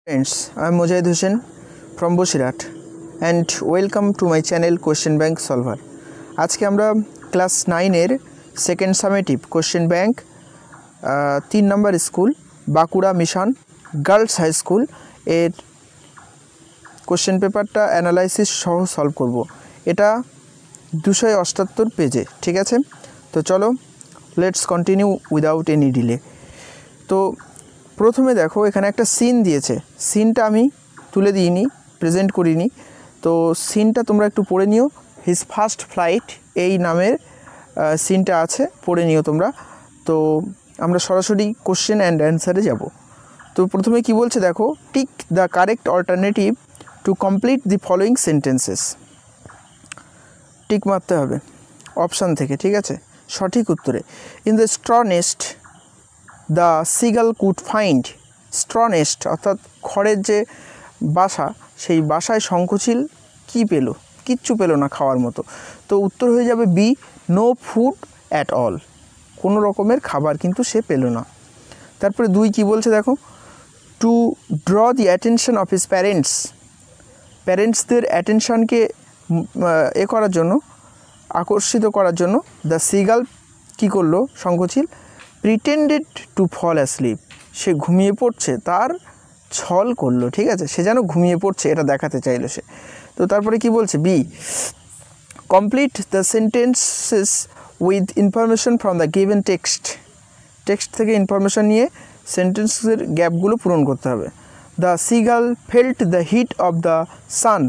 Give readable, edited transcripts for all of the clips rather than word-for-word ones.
Friends, I am Mujahid Hussain from Boshirat and welcome to my channel Question Bank Solver. আজকে আমরা class 9 এর second summative question bank 3 number school Bankura mission girls high school এর question পেপারটা analysis সহ solve করব। এটা 278 পেজে, ঠিক আছে? তো চলো let's continue without any delay. তো প্রথমে দেখো এখানে একটা সিন দিয়েছে, সিনটা আমি তুলে দিইনি, প্রেজেন্ট করিনি। তো সিনটা তোমরা একটু পড়ে নিও। হিজ ফার্স্ট ফ্লাইট এই নামের সিনটা আছে, পড়ে নিও তোমরা। তো আমরা সরাসরি কোশ্চেন অ্যান্ড অ্যান্সারে যাব। তো প্রথমে কি বলছে দেখো, tick the correct alternative to complete the following sentences. Tick মারতে হবে অপশান থেকে, ঠিক আছে? সঠিক উত্তরে in the straw nest the seagull could find. Straw nest অর্থাৎ খড়ের যে বাসা, সেই বাসায় শঙ্খচিল কি পেল? কিচ্ছু পেল না খাওয়ার মতো। তো উত্তর হয়ে যাবে B, no food at all. কোনো রকমের খাবার কিন্তু সে পেল না। তারপরে 2 কি বলছে দেখো, to draw the attention of his parents. প্যারেন্টসদের অ্যাটেনশনকে করার জন্য, আকর্ষিত করার জন্য দ্য সিগাল কী করলো? শঙ্খচিল প্রিটেন্ডেড টু ফল অ্যাসলিপ। সে ঘুমিয়ে পড়ছে, তার ছল করলো, ঠিক আছে? সে যেন ঘুমিয়ে পড়ছে এটা দেখাতে চাইলো সে। তো তারপরে কি বলছে B, complete the sentences with information from the given text. Text থেকে ইনফরমেশন নিয়ে সেন্টেন্সের গ্যাপগুলো পূরণ করতে হবে। The seagull felt the heat of the sun.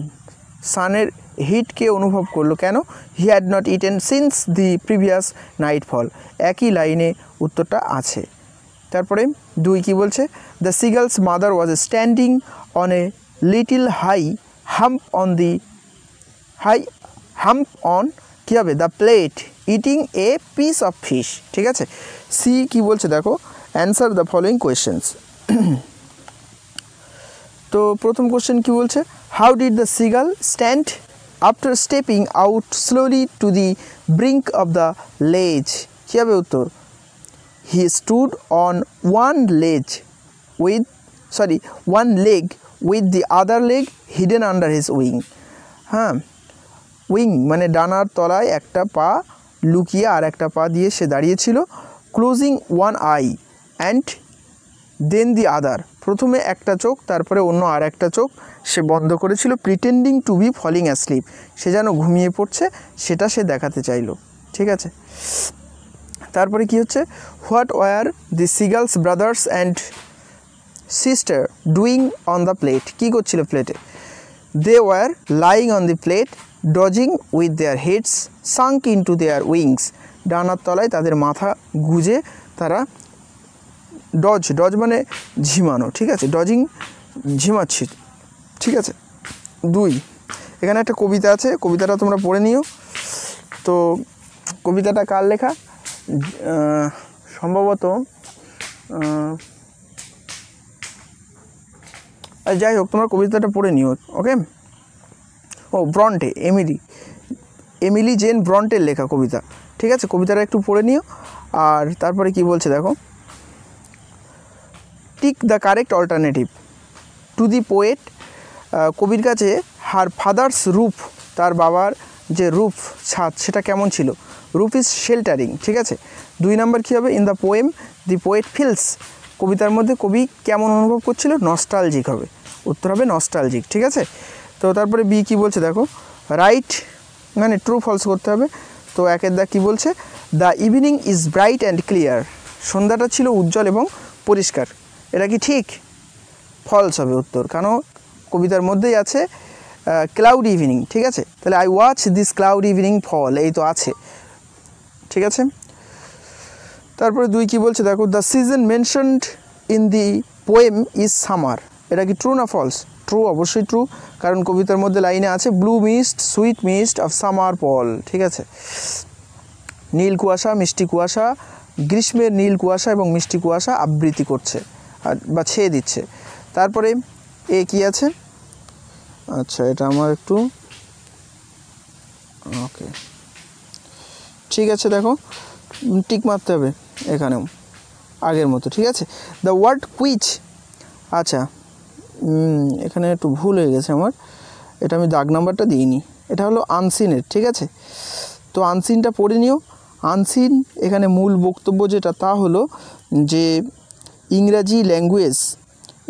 সানের হিটকে অনুভব করলো কেন? He had not eaten since the previous night fall. একই লাইনে উত্তরটা আছে। তারপরে 2 কি বলছে, the seagull's mother was standing on a little high hump on the hump on কী হবে? The plate eating a piece of fish, ঠিক আছে? সি কি বলছে দেখো, অ্যান্সার দ্য ফলোয়িং কোয়েশ্চেন্স। তো প্রথম কোশ্চেন কি বলছে, how did the seagull stand after stepping out slowly to the brink of the লেজ? কী হবে উত্তর? হি stood on one leg with the other leg hidden under his wing. হ্যাঁ, wing মানে ডানার তলায় একটা পা লুকিয়ে আর একটা পা দিয়ে সে দাঁড়িয়েছিল। Closing one eye and then the other. প্রথমে একটা চোখ, তারপরে অন্য আর একটা চোখ সে বন্ধ করেছিল। Pretending to be falling asleep, সে যেন ঘুমিয়ে পড়ছে সেটা সে দেখাতে চাইলো, ঠিক আছে? তারপরে কি হচ্ছে, what were the seagull's brothers and sister doing on the plate? কী করছিল প্লেটে? They were lying on the plate dozing with their heads sunk into their wings. ডানার তলায় তাদের মাথা গুজে তারা ডজ মানে ঝিমানো, ঠিক আছে? ডজিং ঝিমাচ্ছি, ঠিক আছে? 2 এখানে একটা কবিতা আছে, কবিতাটা তোমরা পড়ে নিও। তো কবিতাটা কার লেখা? সম্ভবত যাই হোক, তোমরা কবিতাটা পড়ে নিও, ওকে? ও ব্রন্টে, এমিলি জেন ব্রন্টের লেখা কবিতা, ঠিক আছে? কবিতাটা একটু পড়ে নিও। আর তারপরে কি বলছে দেখো, tick the correct alternative to the poet. কবির কাছে হার ফাদার্স রুফ, তার বাবার যে রুফ ছাদ সেটা কেমন ছিল? রুফ ইজ শেল্টারিং, ঠিক আছে? 2 নম্বর কী হবে, in the poem the poet feels. কবিতার মধ্যে কবি কেমন অনুভব করছিল? নস্টালজিক হবে, উত্তর হবে নস্টালজিক, ঠিক আছে? তো তারপরে বি কী বলছে দেখো, রাইট মানে ট্রু ফলস করতে হবে। তো 1 কী বলছে, the evening is bright and clear. সন্ধ্যাটা ছিল উজ্জ্বল এবং পরিষ্কার। এটা কি ঠিক? ফলস হবে উত্তর, কারণ কবিতার মধ্যেই আছে ক্লাউড ইভিনিং, ঠিক আছে? তাহলে I watch this cloud evening fall, এই তো আছে, ঠিক আছে? তারপরে 2 কী বলছে দেখো, the season mentioned in the poem is summer. এটা কি ট্রু না ফলস? ট্রু, অবশ্যই ট্রু, কারণ কবিতার মধ্যে লাইনে আছে blue mist sweet mist of summer fall, ঠিক আছে? নীল কুয়াশা, মিষ্টি কুয়াশা, গ্রীষ্মের নীল কুয়াশা এবং মিষ্টি কুয়াশা আবৃত্তি করছে বা ছেয়ে দিচ্ছে। তারপরে এ কি আছে? আচ্ছা, এটা আমার একটু ওকে, ঠিক আছে? দেখো টিক মারতে হবে এখানেও আগের মতো, ঠিক আছে? দ্য ওয়ার্ড কুইচ, আচ্ছা এখানে একটু ভুল হয়ে গেছে আমার, এটা আমি দাগ নাম্বারটা দিইনি, এটা হলো আনসিনের। ঠিক আছে, তো আনসিনটা পড়ে নিও। আনসিন এখানে মূল বক্তব্য যেটা তা হলো যে ইংরাজি ল্যাঙ্গুয়েজ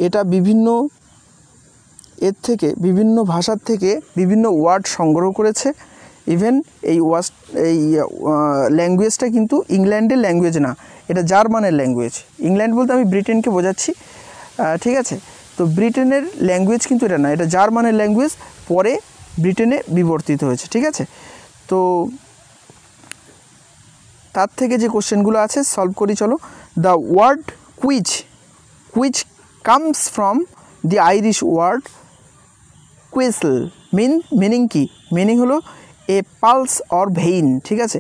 এটা বিভিন্ন এর থেকে বিভিন্ন ভাষার থেকে বিভিন্ন ওয়ার্ড সংগ্রহ করেছে। ইভেন এই ল্যাঙ্গুয়েজটা কিন্তু ইংল্যান্ডের ল্যাঙ্গুয়েজ না, এটা জার্মানের ল্যাঙ্গুয়েজ। ইংল্যান্ড বলতে আমি ব্রিটেনকে বোঝাচ্ছি, ঠিক আছে। তো ব্রিটেনের ল্যাঙ্গুয়েজ কিন্তু এটা না, এটা জার্মানের ল্যাঙ্গুয়েজ, পরে ব্রিটেনে বিবর্তিত হয়েছে। ঠিক আছে, তো তার থেকে যে কোশ্চেনগুলো আছে সলভ করি চলো। The word quiz comes from the Irish word quizzle meaning কি? মিনিং হলো এ পালস অর ভেইন। ঠিক আছে,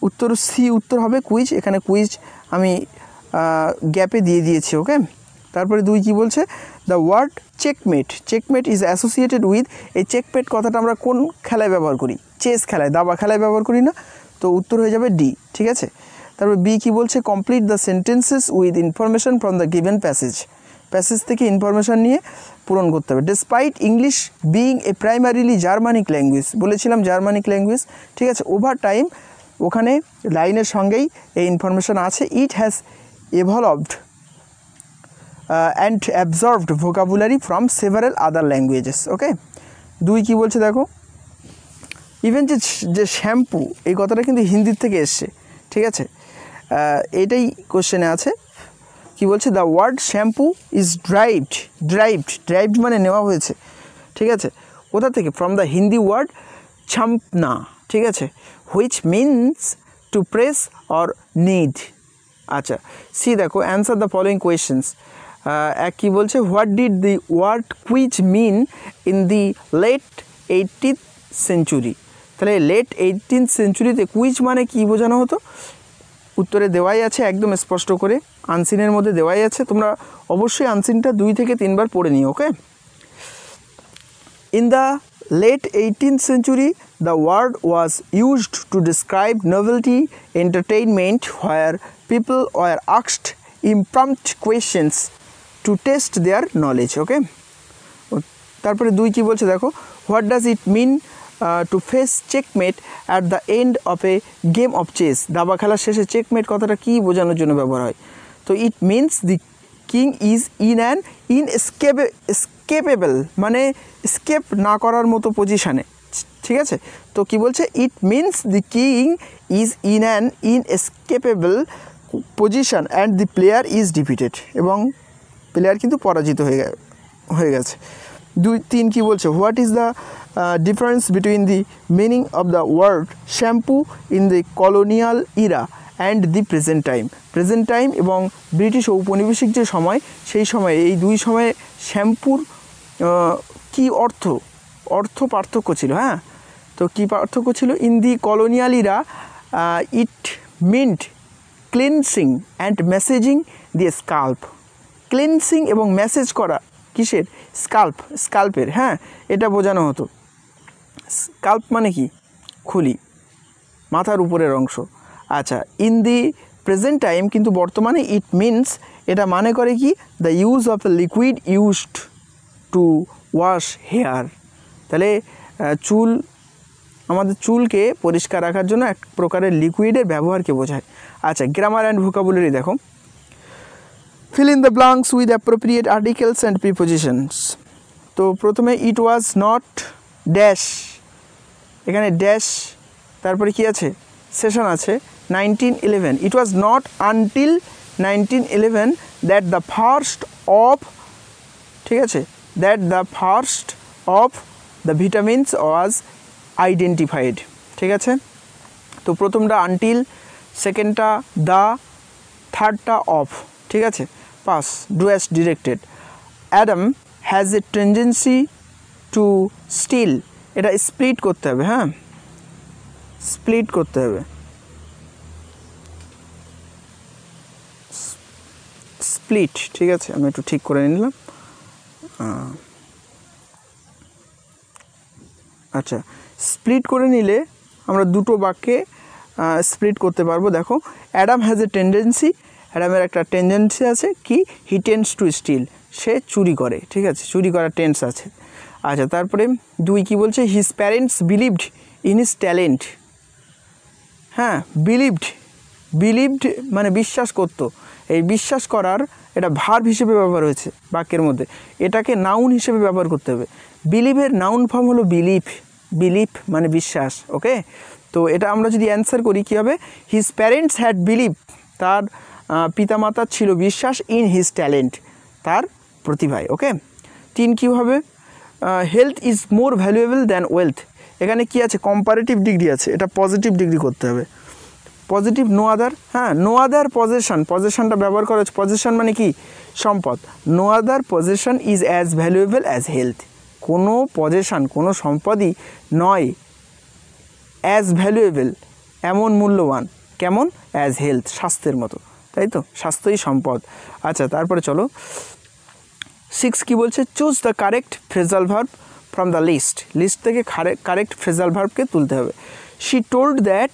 উত্তর হবে কুইজ। এখানে কুইজ আমি গ্যাপে দিয়ে দিয়েছি। ওকে, তারপরে 2 কি বলছে? The word checkmate is associated with, এই চেকমেট কথাটা আমরা কোন খেলায় ব্যবহার করি? চেস খেলায়, দাবা খেলায় ব্যবহার করি না? তো উত্তর হয়ে যাবে ডি। ঠিক আছে, তারপর বি কি বলছে? Complete the sentences with information from the given passage থেকে ইনফরমেশান নিয়ে পূরণ করতে হবে। Despite English being a primarily Germanic language, বলেছিলাম জার্মানিক ল্যাঙ্গুয়েজ। ঠিক আছে, ওভার টাইম ওখানে লাইনের সঙ্গেই এই ইনফরমেশান আছে। It has evolved and absorbed vocabulary from several other languages. Okay, 2 কি বলছে দেখো? ইভেন যে শ্যাম্পু, এই কথাটা কিন্তু হিন্দির থেকে এসছে। ঠিক আছে, এটাই কোশ্চেনে আছে। কি বলছে? The word shampoo is derived মানে নেওয়া হয়েছে। ঠিক আছে, কোথা থেকে? From the Hindi word champna. ঠিক আছে, which means to press or knead. আচ্ছা, সি দেখো, অ্যান্সার দ্য ফলোয়িং কোয়েশ্চেন্স। এক কি বলছে? What did the word quiz mean in the late 18th century? তাহলে লেট 18th সেঞ্চুরিতে কুইজ মানে কি বোঝানো হতো? উত্তরে দেওয়াই আছে একদম স্পষ্ট করে, আনসিনের মধ্যে দেওয়াই আছে। তোমরা অবশ্যই আনসিনটা 2 থেকে 3 বার পড়ে নিও। Okay, in the late 18th century the word was used to describe novelty entertainment where people were asked impromptu questions to test their knowledge. Okay, তারপরে 2 কি বলছে দেখো? What does it mean to face checkmate at the end of a game of chess? দাবা খেলার শেষে checkmate কথাটা কী বোঝানোর জন্য ব্যবহার হয়? তো it means the king is in an inescapable, মানে স্কেপ না করার মতো পজিশানে। ঠিক আছে, তো কি বলছে? It means the king is in an inescapable position and the player is defeated, এবং প্লেয়ার কিন্তু পরাজিত হয়ে গেছে। 3 কি বলছে? What is the difference between the meaning of the word shampoo in the colonial era and the present time এবং British ঔপনিবেশিক যে সময়, সেই সময়ে এই 2 সময়ে শ্যাম্পুর কি অর্থ পার্থক্য ছিল? হ্যাঁ, তো কি পার্থক্য ছিল? In the colonial Ira it mint cleansing and messaging the SCALP. Cleansing এবং মেসেজ করা কিসের? স্কাল্পের। হ্যাঁ, এটা বোঝানো হতো। স্কাল্প মানে কি? খুলি, মাথার উপরের অংশ। আচ্ছা, ইন দি প্রেজেন্ট টাইম কিন্তু বর্তমানে ইট মিনস, এটা মানে করে কি? The use of a liquid used to wash hair. তাহলে আমাদের চুলকে পরিষ্কার রাখার জন্য এক প্রকারের লিকুইডের ব্যবহারকে বোঝায়। আচ্ছা, গ্রামার অ্যান্ড ভোকাবুলারি দেখো। Fill in the blanks with appropriate articles and prepositions. তো প্রথমে ইট ওয়াজ নট ড্যাশ, এখানে ড্যাশ, তারপরে কি আছে? সেশন আছে 1911। It was not until 1911 that the first of, ঠিক আছে, that the first of the vitamins was identified. ঠিক আছে, তো প্রথমটা আনটিল, সেকেন্ডটা দ্য, থার্ডটা অফ। ঠিক আছে, pass, do as directed. Adam has a tendency two still, এটা স্প্লিট করতে হবে। হ্যাঁ, স্প্লিট করতে হবে, স্প্লিট। ঠিক আছে, আমি একটু ঠিক করে নিলাম। আচ্ছা, স্প্লিট করে নিলে আমরা দুটো বাক্যে স্প্লিট করতে পারবো। দেখো, অ্যাডাম হ্যাজ এ টেন্ডেন্সি, অ্যাডামের একটা টেন্ডেন্সি আছে কি, হি টেন্ডস টু স্টিল, সে চুরি করে, ঠিক আছে, চুরি করার টেন্স আছে। আচ্ছা, তারপরে 2 কি বলছে, his parents believed in his talent. হ্যাঁ, বিলিভড মানে বিশ্বাস করতো, এই বিশ্বাস করার এটা ভার্ব হিসেবে ব্যবহার হয়েছে বাক্যের মধ্যে, এটাকে নাউন হিসেবে ব্যবহার করতে হবে। বিলিভের নাউন ফর্ম হলো বিলিভ মানে বিশ্বাস। ওকে, তো এটা আমরা যদি অ্যান্সার করি কী হবে, হিজ প্যারেন্টস হ্যাড বিলিভ, তার পিতামাতার ছিল বিশ্বাস, ইন হিজ ট্যালেন্ট, তার প্রতিভায়। ওকে, 3 কী হবে, health is more valuable than wealth. এখানে কি আছে, কম্পারেটিভ ডিগ্রি আছে, এটা পজিটিভ ডিগ্রি করতে হবে। পজিটিভ নো আদার, হ্যাঁ, নো আদার পজেশনটা ব্যবহার করা হচ্ছে, পজেশন মানে কি, সম্পদ। No other possession is as valuable as health, কোনো পজেশন, কোনো সম্পদই নয় অ্যাজ ভ্যালুয়েবল, এমন মূল্যবান, কেমন, অ্যাজ হেলথ, স্বাস্থ্যের মতো, তাই তো, স্বাস্থ্যই সম্পদ। আচ্ছা, তারপরে চলো 6 কি বলছে, choose the correct phrasal verb from the list থেকে কারেক্ট ফ্রেজাল ভার্বকে তুলতে হবে। She told that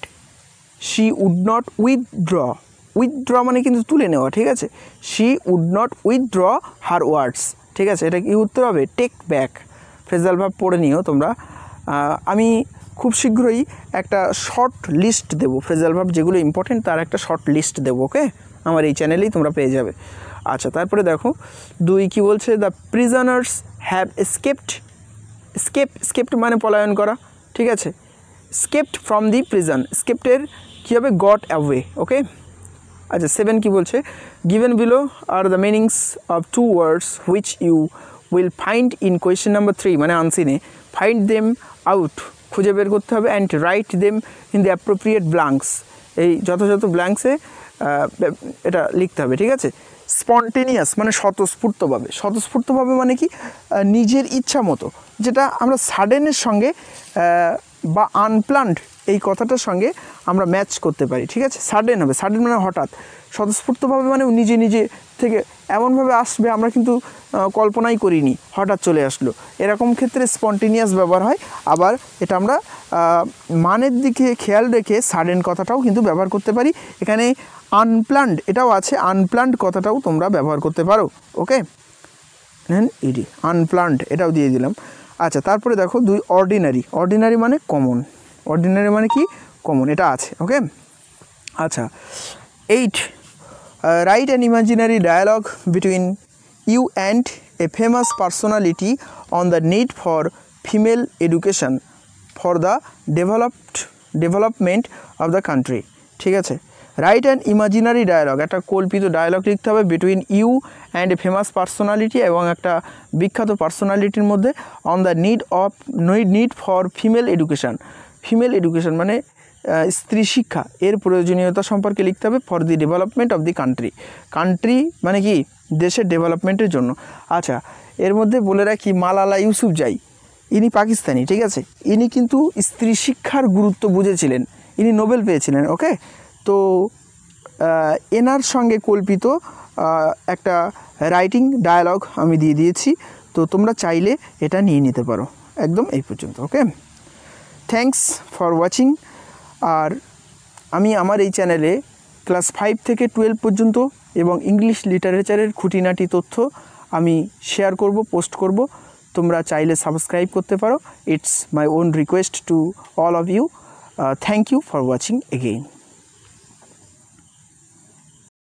she would not withdraw মানে কিন্তু তুলে নেওয়া, ঠিক আছে, she would not withdraw her words, ঠিক আছে, এটা কি উত্তর হবে, টেক ব্যাক। ফ্রেজাল ভার্ব পড়ে নিও তোমরা, আমি খুব শীঘ্রই একটা শর্ট লিস্ট দেবো, ফ্রেজাল ভার্ব যেগুলো ইম্পর্টেন্ট তার একটা শর্ট লিস্ট দেবো। ওকে, আমার এই চ্যানেলেই তোমরা পেয়ে যাবে। আচ্ছা, তারপরে দেখো 2 কি বলছে, দ্য প্রিজনার্স হ্যাভ স্কেপড মানে পলায়ন করা, ঠিক আছে, স্কেপড ফ্রম দি প্রিজন, স্কেপডের কী হবে, গট অ্যাওয়ে। ওকে, আচ্ছা 7 কি বলছে, given below are the meanings of 2 words which you will find in question number 3 মানে আনসিনে, ফাইন্ড দেম আউট, খুঁজে বের করতে হবে, and write them in the appropriate blanks, এই যথাযথ ব্ল্যাঙ্কসে এটা লিখতে হবে, ঠিক আছে। স্পন্টেনিয়াস মানে স্বতঃস্ফূর্তভাবে মানে কি, নিজের ইচ্ছা মতো, যেটা আমরা সাডেনের সঙ্গে বা আনপ্ল্যান্ড এই কথাটার সঙ্গে আমরা ম্যাচ করতে পারি, ঠিক আছে। সাডেন হবে, সাডেন মানে হঠাৎ, স্বতঃস্ফূর্তভাবে মানে নিজে থেকে এমনভাবে আসবে আমরা কিন্তু কল্পনাই করিনি, হঠাৎ চলে আসলো, এরকম ক্ষেত্রে স্পন্টেনিয়াস ব্যবহার হয়। আবার এটা আমরা মানের দিকে খেয়াল রেখে সাডেন কথাটাও কিন্তু ব্যবহার করতে পারি। এখানে আনপ্ল্যান্ড এটাও আছে, আনপ্ল্যান্ড কথাটাও তোমরা ব্যবহার করতে পারো। ওকে, ইডি আনপ্ল্যান্ড এটাও দিয়ে দিলাম। আচ্ছা, তারপরে দেখো 2 অর্ডিনারি মানে কমন, অর্ডিনারি মানে কি, কমন, এটা আছে। ওকে, আচ্ছা 8 write an imaginary dialogue between you and a famous personality on the need for female education for the development of the country, ঠিক আছে। রাইট অ্যান ইমাজিনারি ডায়ালগ, একটা কল্পিত ডায়ালগ লিখতে হবে between you and a famous personality, এবং একটা বিখ্যাত পার্সোনালিটির মধ্যে, on the need for female education মানে স্ত্রী শিক্ষা, এর প্রয়োজনীয়তা সম্পর্কে লিখতে হবে, for the development of the country মানে কি, দেশের ডেভেলপমেন্টের জন্য। আচ্ছা, এর মধ্যে বলে রাখি মালালা ইউসুফজাই, ইনি পাকিস্তানি, ঠিক আছে, ইনি কিন্তু স্ত্রী শিক্ষার গুরুত্ব বুঝেছিলেন, ইনি নোবেল পেয়েছিলেন। ওকে, তো এনার সঙ্গে কল্পিত একটা রাইটিং ডায়ালগ আমি দিয়ে দিয়েছি, তো তোমরা চাইলে এটা নিয়ে নিতে পারো। একদম এই পর্যন্ত। ওকে, থ্যাঙ্কস ফর ওয়াচিং। আর আমি আমার এই চ্যানেলে ক্লাস 5 থেকে 12 পর্যন্ত এবং ইংলিশ লিটারেচারের খুঁটিনাটি তথ্য আমি শেয়ার করব, পোস্ট করব, তোমরা চাইলে সাবস্ক্রাইব করতে পারো। It's my own request to all of you. Thank you for watching again.